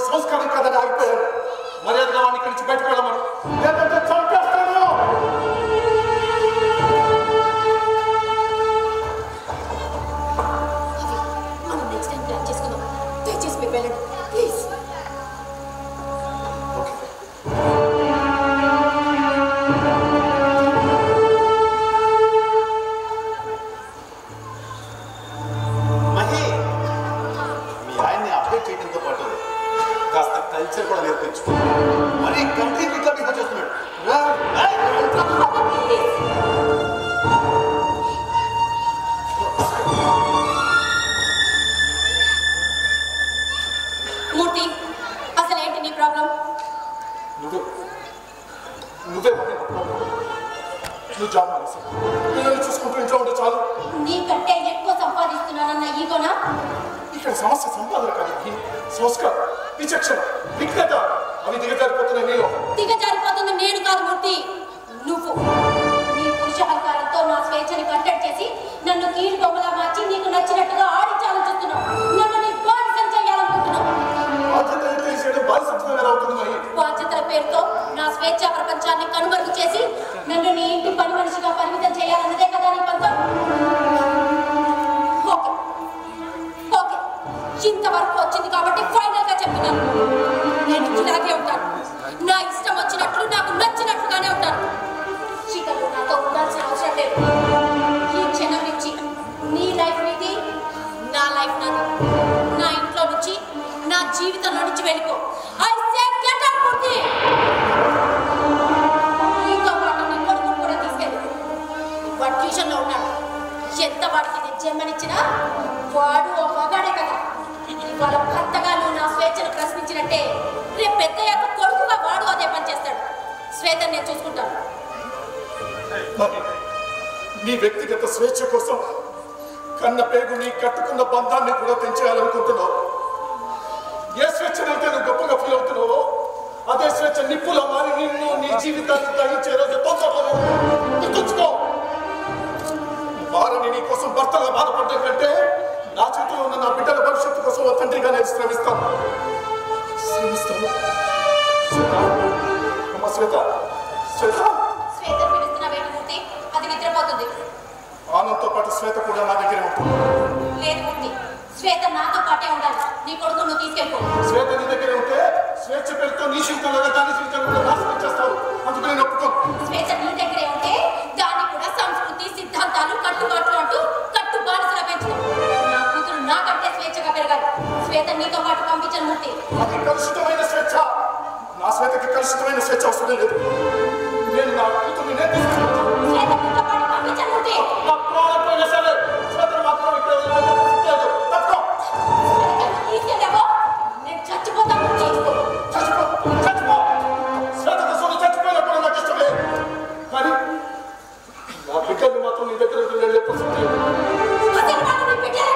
సంస్కారం కదని ఆగిపోయారు. మర్యాదగా వాడిని ఇక్కడి నుంచి బయటకు వెళ్ళమను, లేదంటే చంపేస్తాను. మనం నెక్స్ట్ టైం ప్లాన్ చేసుకుందాం. దయచేసి మీరు వెళ్ళండి ప్లీజ్. కాస్త కల్చర్ కూడా నేర్పించు. మరి కంప్లీట్ ఇట్లా బిహేవ్ చేస్తున్నాడు. మూర్తి, అసలు ఏంటి నీ ప్రాబ్లం? నువ్వే నువ్వు జాబ్ మానేసి నేను చూసుకుంటూ ఇంట్లో ఉంటే చాలు. నీకంటే ఎక్కువ సంపాదిస్తున్నానన్న ఈగోనా? ఇక్కడ సమస్య సంపాదన కాదు, సంస్కారం, విచక్షణ, విజ్ఞత అవి దిగజారిపోతున్నాయి. నేను దిగజారిపోతుంది నేను కాదు మూర్తి, నువ్వు. నీ పురుషాహంకారంతో నా స్వేచ్ఛని కట్టడి చేసి నన్ను కీడు బొమ్మలా మార్చి నీకు నచ్చినట్టుగా ఆడించాలని చూస్తున్నావు. నన్ను నీ బానిసం చేయాలనుకుంటున్నావు. బాధ్యతలు తెలిసేయడం బాధ్యత అవుతుంది. మరి బాధ్యతల పేరుతో నా స్వేచ్ఛ ప్రపంచాన్ని కనుమరుగు చేసి నన్ను నీ ఇంటి పని మనిషిగా పరిమితం చేయాలన్నదే కదా నీ పంతం. ఓకే ఓకే, ఇంతవరకు వచ్చింది కాబట్టి ఫైనల్ గా చెప్తున్నాను. నేను ఇలాగే ఉంటాను. నా ఇష్టం వచ్చినట్లు నాకు నచ్చినట్లుగానే ఉంటాను. చీకలు నాతో ఉండాల్సిన అవసరం లేదు. ఈ క్షణం నుంచి నీ లైఫ్ నీది, నా లైఫ్ నాది. నా ఇంట్లో నుంచి, నా జీవితంలో నుంచి వెళ్ళిపో. ఐ సే గెట్ అవుట్ మూర్తి. నీతో పాటు నీ కొడుకును కూడా తీసుకెళ్ళు. వాడు ట్యూషన్లో ఉన్నాడు. ఎంత వాడికి నేను జన్మనిచ్చినా వాడు ఓ మగాడే కదా. వాళ్ళ భర్తగా నువ్వు నా స్వేచ్ఛను ప్రశ్నించినట్టే రేపు పెద్దయ్యాక కొడుకుగా వాడు అదే పని చేస్తాడు. శ్వేతను నేను చూసుకుంటాను. నీ వ్యక్తిగత స్వేచ్ఛ కోసం కన్న పేగు నీ కట్టుకున్న బంధాన్ని కూడా తెంచేయాలనుకుంటున్నావు. ఏ స్వేచ్ఛనైతే నువ్వు గొప్పగా ఫీల్ అవుతున్నావో అదే స్వేచ్ఛ నిప్పులా మారి నిన్ను నీ జీవితాన్ని తగ్గించే రోజు తొందరలో గుర్తుంచుకో. వారిని నీ కోసం భర్తగా బాధపడ్డం కంటే నా చేతిలో ఉన్న నా బిడ్డల భవిష్యత్తు కోసం తండ్రిగా నేను శ్రమిస్తాను. శ్వేత శ్వేత శ్వేత పిలుస్తున్న వేణుమూర్తి, అది నిద్రపోతుంది. ఆనందంతో పాటు శ్వేత కూడా నా దగ్గరే ఉంటుంది. లేదు మూర్తి, శ్వేత నాతో పాటే ఉండాలి. నీ కొడుకు నువ్వు తీసుకెళ్ళిపో. శ్వేత నీ దగ్గరే ఉంటే స్వేచ్ఛ పేరుతో నీ జీవితంలో దాని జీవితంలో కూడా నాశనం చేస్తావు. అందుకు నేను ఒప్పుకోను. స్వేచ్ఛ నీ దగ్గరే ఉంటే దాన్ని కూడా సంస్కృతి, సిద్ధాంతాలు, కట్టుబాట్లు అంటూ కట్టు బానిసలా పెంచుతాం. నా కూతురు నాకంటే స్వేచ్ఛగా పెరగాలి. శ్వేత నీతో పాటు పంపించను మూర్తి. అది కలుషితమైన స్వేచ్ఛ. నా శ్వేతకి కలుషితమైన స్వేచ్ఛ అవసరం లేదు. నేను నా కూతుర్ని నేను తీసుకుంటాను. శ్వేత నీతో పాటు పంపించను మూర్తి. నా ప్రాణాలైనా సరే శ్వేతను మాత్రం ఇక్కడ వదిలిపెట్టలేదు. తప్పుకో. తీసుకెళ్ళావో నేను చచ్చిపోతాను మూర్తి. చచ్చిపో చచ్చిపో. శ్వేత కోసం చచ్చిపోయినప్పుడు నాకు ఇష్టమే. కానీ నా బిడ్డలు మాత్రం నీ దగ్గర వెళ్ళే ప్రసక్తి లేదు. నీ బిడ్డలే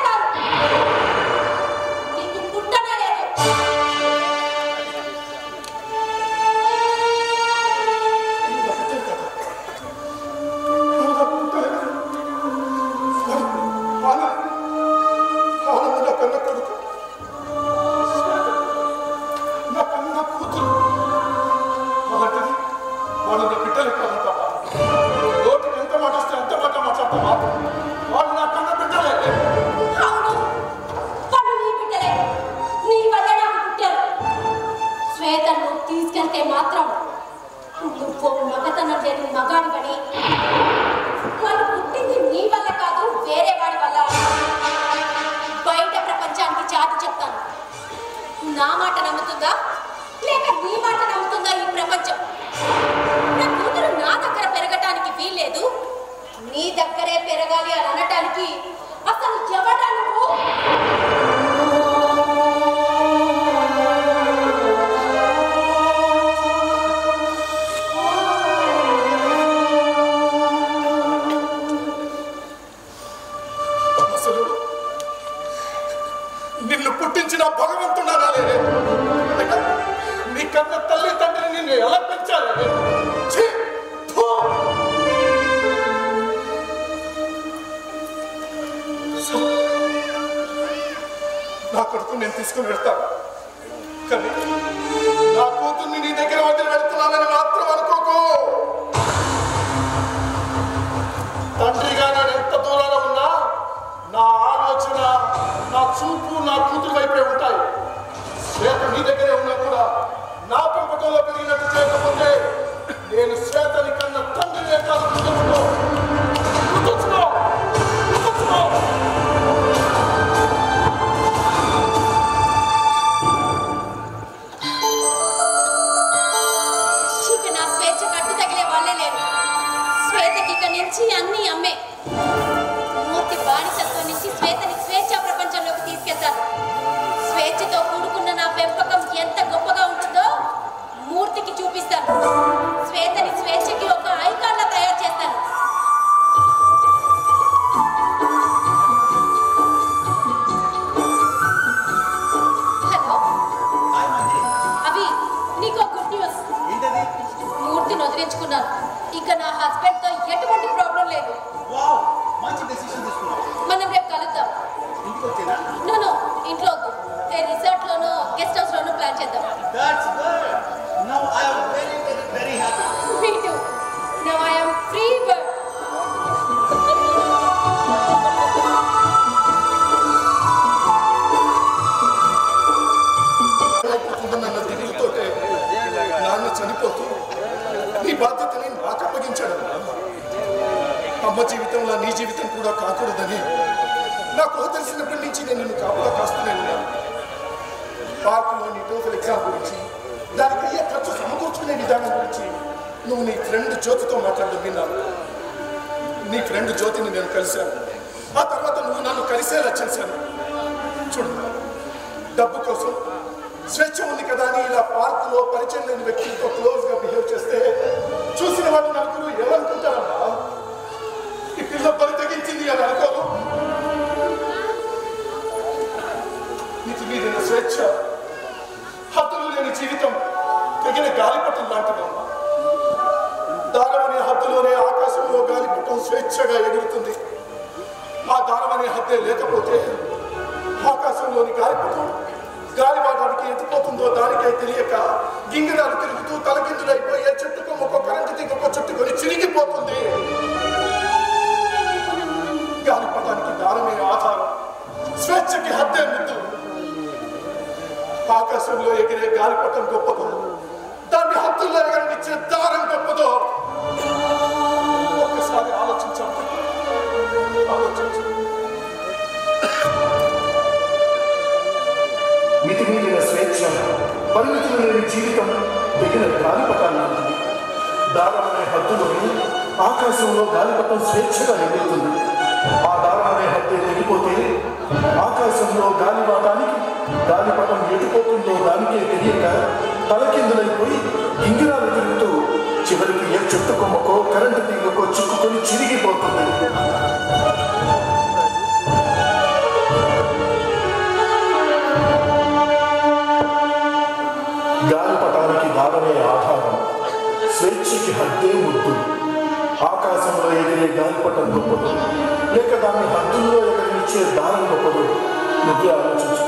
సృష్టించిన భగవంతుడాలే నీ కన్న తల్లి తండ్రిని నిన్ను ఎలా పెంచాలి? నా కొడుకు నేను తీసుకుని వెళ్తాను, కానీ నా కూతుర్ని నీ దగ్గర వదిలి వెళ్తున్నానని మాత్రం అనుకోకు. తండ్రిగా నేను ఎంత దూరంలో ఉన్నా నా ఆలోచన, నా చూపు నా కూతురు వైపే ఉంటాయి. శ్వేత నీ దగ్గరే ఉన్నా కూడా నా పెంపకంలో పెరిగినట్టు చేయకపోతే నేను శ్వేతని కన్నా తండ్రినే కాదు. గుర్తుంచుకో. అన్ని అమ్మే మూర్తి బానిసత్వం నుంచి శ్వేతని స్వేచ్ఛా ప్రపంచంలోకి తీసుకెళ్తాను. స్వేచ్ఛతో కూడుకున్న నా పెంపకం ఎంత గొప్పగా ఉంటుందో మూర్తికి చూపిస్తాను. శ్వేతని స్వేచ్ఛకి ఒక ఐకాన్ లా తయారు చేస్తాను. హలో అవి నీకు గుడ్ న్యూస్. మూర్తిని వదిలించుకున్నాను. ఇంకా నా హస్బెండ్ తో ఎటువంటి ప్రాబ్లం లేదు. మనం రేపు కలుద్దాం. నో ఇంట్లో వద్దు, రిసార్ట్ లోనో గెస్ట్ హౌస్ లోనో ప్లాన్ చేద్దాం. Me too. Now I am free bird. నాన్న చనిపోతూ నీ బాధ్యతని నాకు అప్పగించాడు. అమ్మ జీవితంలో నీ జీవితం కూడా కాకూడదని నాకు తెలిసినప్పటి నుంచి నేను నిన్ను కాపుగా కాస్తూనే ఉన్నాను. పార్కులో నీ టోఫెల్ ఎగ్జామ్ గురించి, దానికి అయ్యే ఖర్చు సమకూర్చుకునే విధానం గురించి నువ్వు నీ ఫ్రెండ్ జ్యోతితో మాట్లాడడం విన్నాను. నీ ఫ్రెండ్ జ్యోతిని నేను కలిశాను. ఆ తర్వాత నువ్వు నన్ను కలిసేలా చేశాను. చూడు, డబ్బు కోసం స్వేచ్ఛ ఉంది కదా అని ఇలా పార్కులో పరిచయం లేని వ్యక్తులతో క్లోజ్గా బిహేవ్ చేస్తే చూసిన వాళ్ళు నలుగురు ఏమనుకుంటారమ్మా? ఈ పిల్ల బలి తెగించింది అని అనుకోరు. నీకు మీదైన స్వేచ్ఛ, హద్దులు లేని జీవితం తెగిన గాలిపటం లాంటిదమ్మా. దారం అనే హద్దులోనే ఆకాశంలో గాలిపటం స్వేచ్ఛగా ఎగురుతుంది. ఆ దారం అనే హద్దే లేకపోతే ఆకాశంలోని గాలిపటం గాలివాడానికి ఎత్తిపోతుందో దానికే తెలియక గింగిరాలు తిరుగుతూ తలకిందులైపోయే చెట్టు కొమ్మకు కరెంటు దిగొక్క చుట్టుకొని చిరిగిపోతుంది. గాలిపటానికి దారమే ఆధారం, స్వేచ్ఛకి హద్దే ముద్దు. ఆకాశంలో ఎగిరే గాలిపటం గొప్పదో, దాన్ని హద్దుల్లో ఎగరనిచ్చే దారం గొప్పదో ఒక్కసారి ఆలోచించాము. మితిమీరిన స్వేచ్ఛ, పరిమితులు లేని జీవితం తెగిన గాలిపటాన్ని ఉంటుంది. దారం అనే హద్దులోని ఆకాశంలో గాలిపటం స్వేచ్ఛగా ఎగురుతుంది. ఆ దారం అనే హద్దే తెగిపోతే ఆకాశంలో గాలివాటానికి గాలిపటం ఎటుపోతుందో దానికే తెలియక తలకిందులైపోయి గింగిరాలు తిరుగుతూ చివరికి ఏ చెట్టు కొమ్మకో కరెంటు తీగకో చిక్కుకొని చిరిగిపోతుంది. గాలిపటానికి దారమే ఆధారం, స్వేచ్ఛకి హద్దే ముద్దు. ఆకాశంలో ఎగిరే గాలిపటం గొప్పదు, లేక దాన్ని హద్దుల్లో ఎగరనిచ్చే దారం గొప్పదు? నువ్వే ఆలోచించు.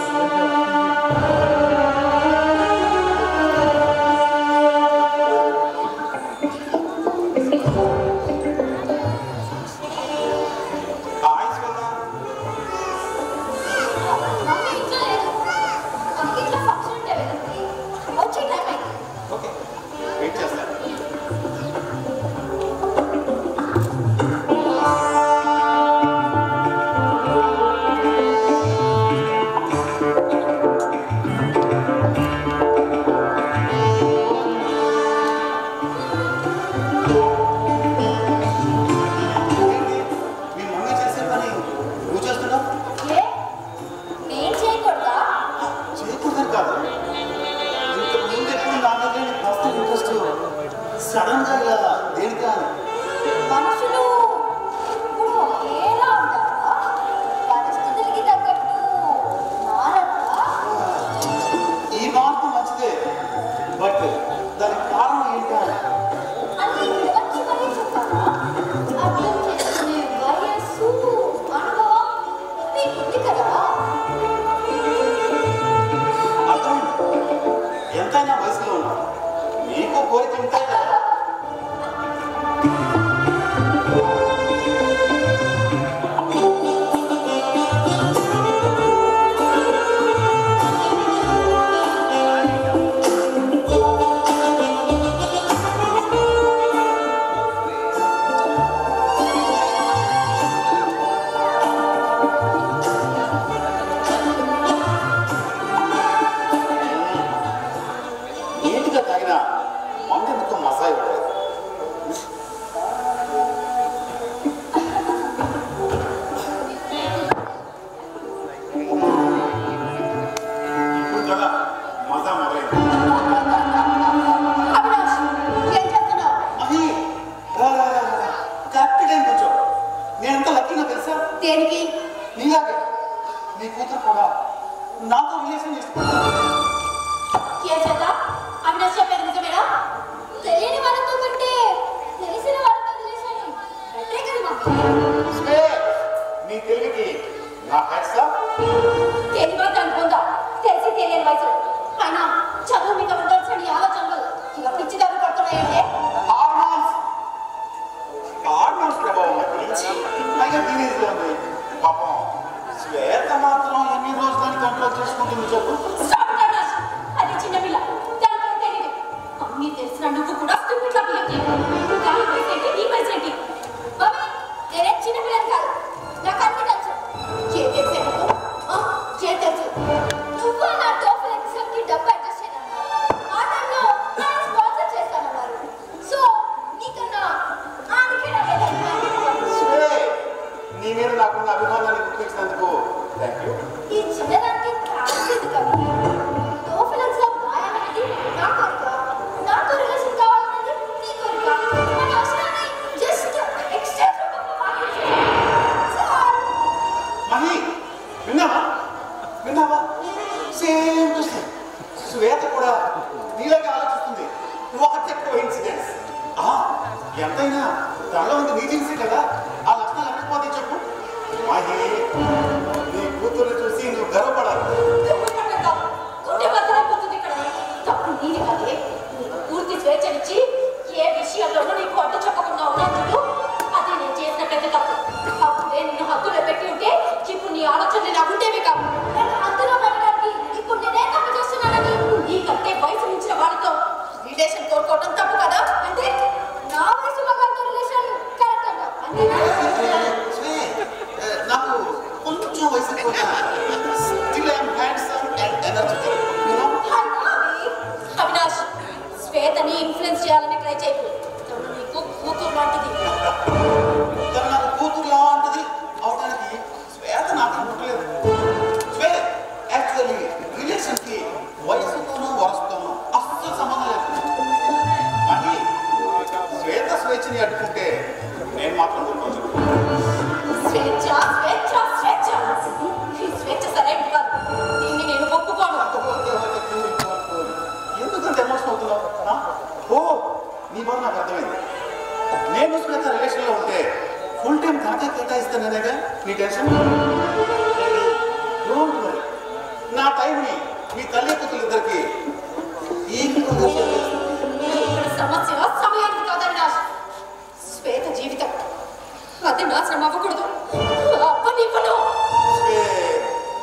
ఇప్పుడు కదా మజా మొదలైంది. అవినాష్, ఏం చేస్తున్నావు? అది కరెక్ట్ టైం కొంచెం నేను ఎంత లక్కీగా తెలుసా? దేనికి? నీలాగే నీ కూతురు కూడా నాతో రిలేషన్ చేసుకుంటా. ఏం చేద్దాం? అవినాష్ చెప్పేది నిజమేనా? తెలియని వాళ్ళతో కంటే తెలిసిన వాళ్ళతో రిలేషన్ బెటరే కదా మమ్మీ. నీ తెలివికి నా హ్యాట్స్ ఆఫ్. తెలియదు అనుకుందా, తెలిసి తెలియని వయసు అయినా చదువు మీద ఉండాల్సిన ఆలోచనలు ఇలా పిచ్చిదారులు పడుతున్నాయంటే హార్మోన్స్ ప్రభావం పైగా టీనేజ్ లో ఉంది. పాపం శ్వేత మాత్రం ఎన్ని రోజులని కంట్రోల్ చేసుకుంటుంది చెప్పు. Stop it, Avinash. అది చిన్నపిల్ల, దానికేం తెలీదు. అన్నీ తెలిసిన నువ్వు కూడా stupid లా behave చేయకు. దాని వయసు ఏంటి, నీ వయసు ఏంటి? మమ్మీ నేనే చిన్నపిల్లని కాదు, నాకు అన్ని తెలుసు. ఏం తెలుసు నీకు? ఏం తెలుసు? నువ్వు నా టోఫెల్ ఎగ్జామ్ కి డబ్బు అడ్జస్ట్ చేయనన్నారు. ఆ టైంలో నేను స్పాన్సర్ చేస్తానన్నారు. సో నీకన్నా ఆడికే నీ మీద నాకున్న అభిమానాన్ని గుర్తించినందుకు థ్యాంక్ యూ. ఈ చిన్నదానికి కాదు కదా. టోఫెల్ ఎగ్జామ్ రాయాలనేది నా కోరిక, నాతో రిలేషన్ కావాలనేది నీ కోరిక. మన అవసరాన్ని జస్ట్ ఎక్స్చేంజ్ రూపంలో మహి విన్నావా సేమ్ టు సేమ్. శ్వేత కూడా నీలాగే ఆలోచిస్తుంది. What a coincidence. ఎంతైనా తనలో ఉంది నీ జీన్సే కదా. ఆ లక్షణాలు ఎక్కడిపోతే చెప్పు. మహి నీ కూతురు చూసి నువ్వు గర్వపడాలి. గుండె బద్దలైపోతుంది ఇక్కడ. తప్పు నీది కాదే. నీకు పూర్తి స్వేచ్ఛనిచ్చి ఏ విషయంలోనూ నీకు అడ్డు చెప్పకుండా ఉన్నందుకు అది నేను చేసిన పెద్ద తప్పు. అప్పుడే నిన్ను హద్దులో పెట్టి ఉంటే ఇప్పుడు నీ ఆలోచనలు నాకు ఉండేవి కావు. నన్ను అందులో పెట్టడానికి ఇప్పుడు నేనే తప్పు చేస్తున్నానని నీకంటే వయసు మించిన వాళ్ళతో రిలేషన్ కోరుకోవడం తప్పు కదా. అంటే నా వయసు మగాళ్ళతో రిలేషన్ కరెక్ట్ అంట అంతేనా? నాకు కొంచెం వయసు still I'm handsome and energetic. Avinash, శ్వేతని ఇన్ఫ్లుయెన్స్ చేయాలని ట్రై చేయకు. తను నీకు కూతురు లాంటిది. తను నాకు కూతురు లాంటిది అవడానికి శ్వేత నాకు పుట్టలేదు. యాక్చువల్లీ రిలేషన్కి వయసుతోనూ వరసతోనూ అస్సలు సంబంధం లేదు. కానీ శ్వేత స్వేచ్ఛని అడ్డుకుంటే నేను మాత్రం ఊరుకోవచ్చు. స్వేచ్ఛ స్వేచ్ఛ స్వేచ్ఛ ఈ స్వేచ్ఛ సరైనది కాదు. దీన్ని నేను ఒప్పుకోను. ఎందుకంత ఎమోషన్ అవుతున్నావు? నీ బాధ నాకు అర్థమైంది. నేను శ్వేత రిలేషన్లో ఉంటే ఫుల్ టైం తనకే కేటాయిస్తాననేగా నీ టెన్షన్. డోంట్ వరీ, నా టైంని మీ తల్లి కూతురు ఇద్దరికి ఈక్వల్గా షేర్ చేస్తాను. ఇక్కడ సమస్య సమయానికి కాదు అవినాష్. శ్వేత జీవితం అది నాశనం అవ్వకూడదు. అవ్వనివ్వను.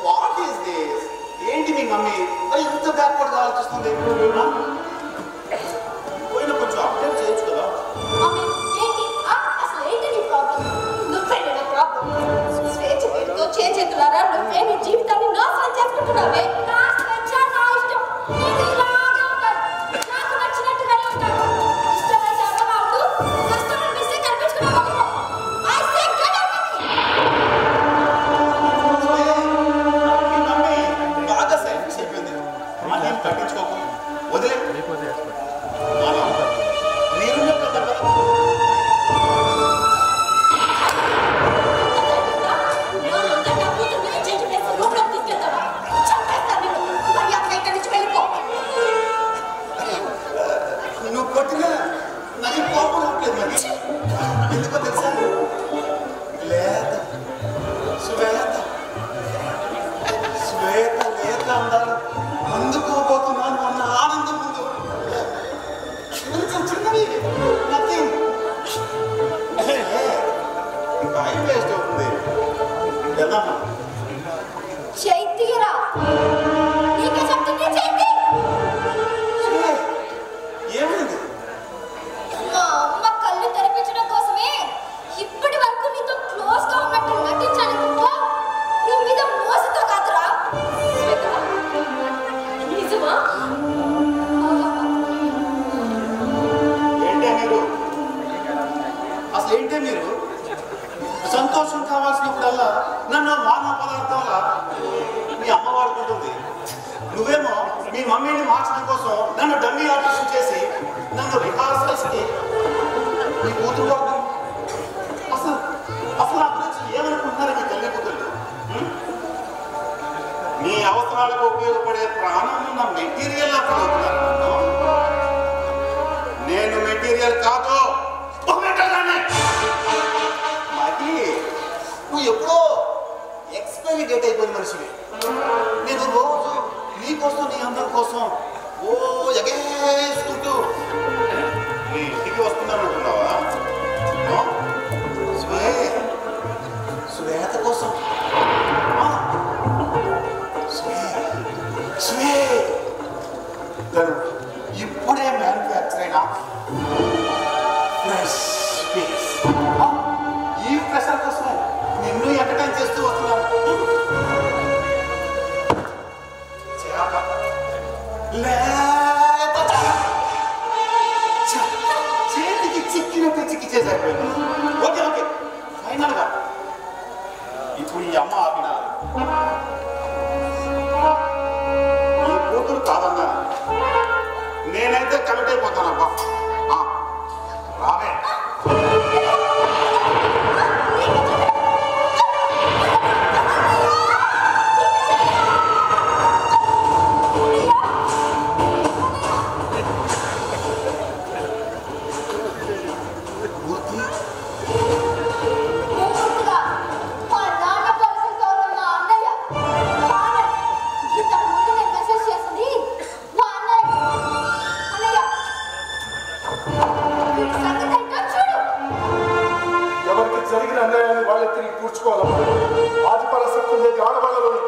What is this? ఏంటి మీ మమ్మీ ఇంత బ్యాక్వర్డ్గా ఆలోచిస్తుంది? పోయిన కొంచెం అప్డేట్ చేయొచ్చు కదా. మమ్మీ ఏంటి అసలు ఏంటి నీ ప్రాబ్లం? నువ్వే నా ప్రాబ్లం. స్వేచ్ఛ పేరుతో చేతులారా నువ్వే నీ జీవితాన్ని నాశనం చేసుకుంటున్నావే. నా స్వేచ్ఛ నా ఇష్టం. నేను ఇలాగే ఉంటాను. నాకు నచ్చినట్టుగానే ఉంటాను. ఇష్టమైతే అర్థం అవుతూ కష్టమైన మిస్టేక్ కనిపించుకున్నావు. I say get out. మీ మమ్మీ బాగా సెల్ఫిష్ అయిపోయింది. మళ్ళీ పట్టించుకోకు, వదిలే. మనం నీరు కదా. నువ్వు కొట్టినా నాకు కోపం రావట్లేదు. మరి ఎందుకో తెలుసా? లేత శ్వేత లేత అందాలు అందుకోబోతున్నాను అన్న ఆనందం ముందు కొంచెం చిన్నవి నథింగ్. టైం వేస్ట్ అవుతుంది. వెళ్దామా? చైతీరా నీకే చెప్తుంది చైతీ. ఏమైంది? మా అమ్మ కళ్ళు తెరిపించడం కోసమే ఇప్పటి వరకు నీతో క్లోజ్ గా ఉన్నట్టు నటించాను తప్ప నీ మీద మోసతో కాదురా. నిజమా? ఏంటే మీరు? అసలు ఏంటే మీరు? సంతోషం కావాల్సినప్పుడల్లా నన్ను మానవ పదార్థంలా నువ్వేమో మీ మమ్మీని మార్చడం కోసం నన్ను డమ్మీ ఆపరేషన్ చేసి నన్ను రిహార్సల్స్కి నీ కూతురు అసలు అసలు నా గురించి ఏమనుకుంటున్నారు మీ తల్లి కూతురు? నీ అవసరాలకు ఉపయోగపడే ప్రాణం ఉన్న మెటీరియల్ నాకు అవుతున్నారు. నేను మెటీరియల్ కాదు, మరి నువ్వు ఎప్పుడో ఎక్స్పైరీ డేట్ అయిపోయిన మనిషివి. నేను రోజు నీ కోసం నీ అందరి కోసం ఎగేసుకుంటూ నీ ఇంటికి వస్తున్నాను అనుకున్నావా? శ్వేత కోసం ఇప్పుడే మ్యానుఫ్యాక్చర్ అయినా ఫ్రెష్ పీస్. ఈ ప్రెషర్ కోసమే నిన్ను ఎంటర్టైన్ చేస్తూ వస్తున్నాను. చేతికి చిక్కినట్టు చిక్కి చేసాయిపోయింది. ఓకే ఓకే ఫైనల్ గా ఇప్పుడు ఈ అమ్మ ఆపిన ఈ కూతురు కాదన్నా నేనైతే కమిట్ అయిపోతానబ్బా. రావే జరిగిన అన్యాయాన్ని వాళ్ళే తిరిగి పూడ్చుకోవాలమ్మా. ఆది పరాశక్తి ఉండేది ఆడవాళ్ళలోనే.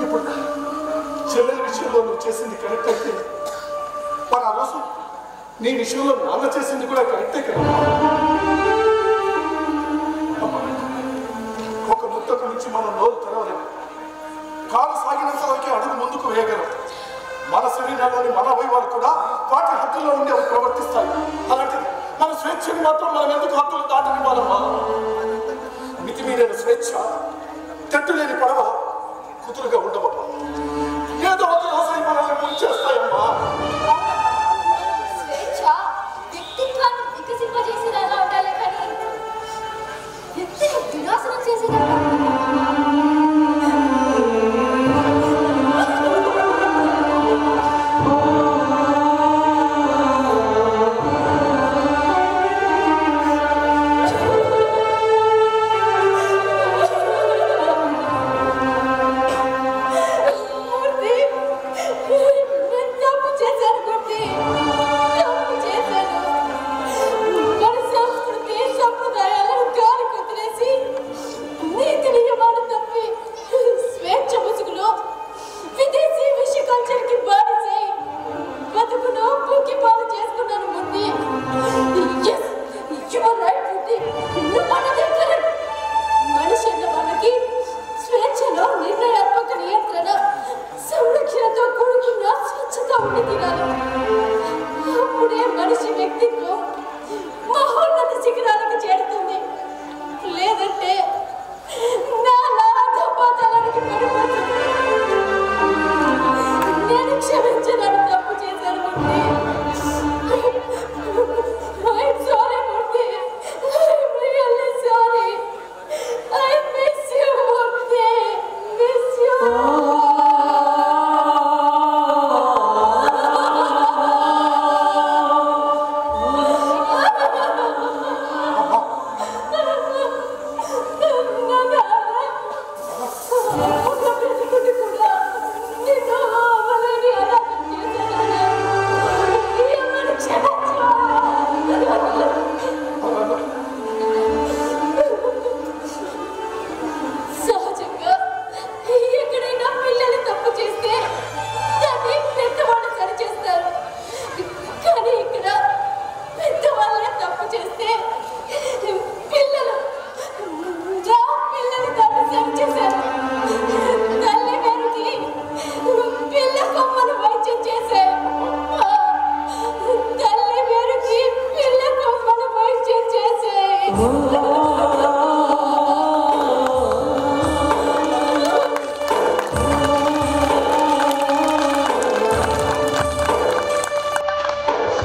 ఇప్పుడు చెల్లెల విషయంలో నువ్వు చేసింది కరెక్ట్ అయితే మరి ఆ రోజు నీ విషయంలో నాన్న చేసింది కూడా కరెక్టే కదా. ఒక ముద్దకు నుంచి మనం నోరు తెరవలేము. కాలు సాగినంత వరకే అడుగు ముందుకు వేయగలం. మన శరీరంలోని మన అవయవాలు కూడా వాటి హద్దుల్లో ఉండి అవి ప్రవర్తిస్తాయి. అలాంటిది మన స్వేచ్ఛని మాత్రం మనం ఎందుకు హద్దులు దాటనివ్వాలమ్మా? మితిమీరిన స్వేచ్ఛ తెట్టులేని పడవ కుదురుగా ఉండవమ్మా. ఏదో ఒక రోజు మనల్ని ముంచేస్తాయమ్మా. స్వేచ్ఛ వ్యక్తిత్వాన్ని వికసింపజేసేలా ఉండాలి కానీ వ్యక్తిని వినాశనం చేసేదా? మన సంస్కృతి సంప్రదాయాలను గాలి కుదిరేసి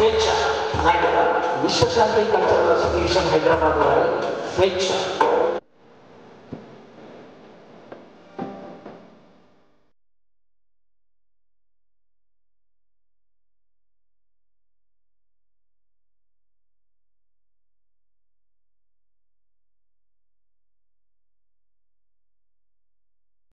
స్వేచ్ఛ విశ్వశాంతి కల్చరల్ అసోసియేషన్ హైదరాబాద్ వారి స్వేచ్ఛ